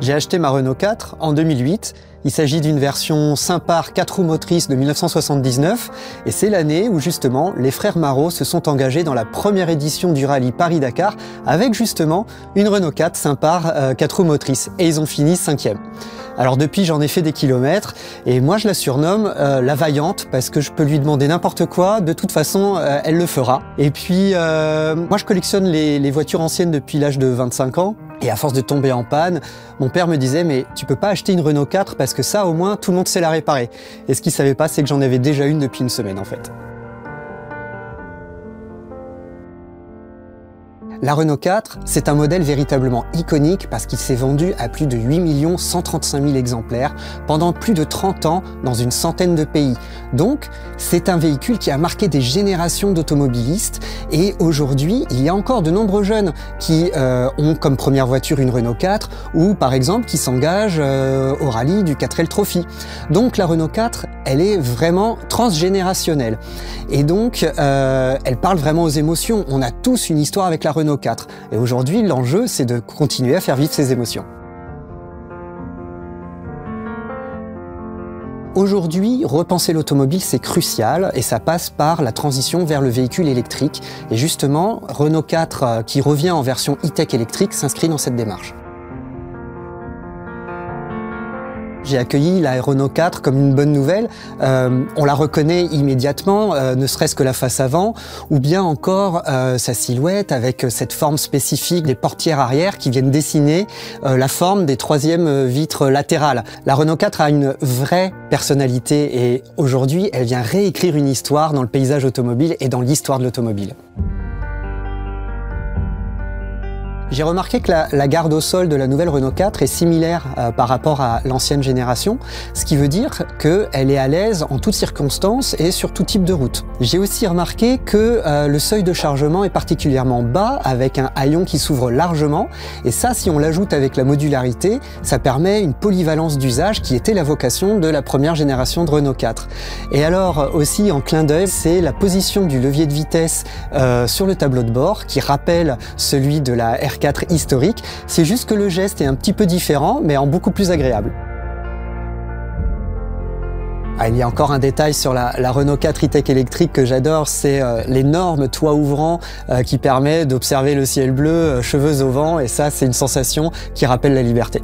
J'ai acheté ma Renault 4 en 2008. Il s'agit d'une version Simpar 4 roues motrices de 1979 et c'est l'année où justement les frères Marot se sont engagés dans la première édition du rallye Paris-Dakar avec justement une Renault 4 Simpar 4 roues motrices et ils ont fini 5e. Alors depuis j'en ai fait des kilomètres et moi je la surnomme la vaillante parce que je peux lui demander n'importe quoi, de toute façon elle le fera. Et puis moi je collectionne les voitures anciennes depuis l'âge de 25 ans. Et à force de tomber en panne, mon père me disait « mais tu peux pas acheter une Renault 4 parce que ça au moins tout le monde sait la réparer ». Et ce qu'il savait pas c'est que j'en avais déjà une depuis une semaine en fait. La Renault 4, c'est un modèle véritablement iconique parce qu'il s'est vendu à plus de 8 135 000 exemplaires pendant plus de 30 ans dans une centaine de pays. Donc, c'est un véhicule qui a marqué des générations d'automobilistes et aujourd'hui, il y a encore de nombreux jeunes qui ont comme première voiture une Renault 4 ou par exemple qui s'engagent au rallye du 4L Trophy. Donc la Renault 4, elle est vraiment transgénérationnelle et donc elle parle vraiment aux émotions. On a tous une histoire avec la Renault 4. Et aujourd'hui, l'enjeu, c'est de continuer à faire vivre ces émotions. Aujourd'hui, repenser l'automobile, c'est crucial et ça passe par la transition vers le véhicule électrique. Et justement, Renault 4, qui revient en version e-tech électrique, s'inscrit dans cette démarche. J'ai accueilli la Renault 4 comme une bonne nouvelle. On la reconnaît immédiatement, ne serait-ce que la face avant, ou bien encore sa silhouette avec cette forme spécifique des portières arrière qui viennent dessiner la forme des troisièmes vitres latérales. La Renault 4 a une vraie personnalité et aujourd'hui, elle vient réécrire une histoire dans le paysage automobile et dans l'histoire de l'automobile. J'ai remarqué que la garde au sol de la nouvelle Renault 4 est similaire par rapport à l'ancienne génération, ce qui veut dire qu'elle est à l'aise en toutes circonstances et sur tout type de route. J'ai aussi remarqué que le seuil de chargement est particulièrement bas avec un haillon qui s'ouvre largement et ça, si on l'ajoute avec la modularité, ça permet une polyvalence d'usage qui était la vocation de la première génération de Renault 4. Et alors aussi en clin d'œil, c'est la position du levier de vitesse sur le tableau de bord qui rappelle celui de la R4 historique, c'est juste que le geste est un petit peu différent, mais en beaucoup plus agréable. Il y a encore un détail sur la Renault 4 e-tech électrique que j'adore, c'est l'énorme toit ouvrant qui permet d'observer le ciel bleu, cheveux au vent, et ça c'est une sensation qui rappelle la liberté.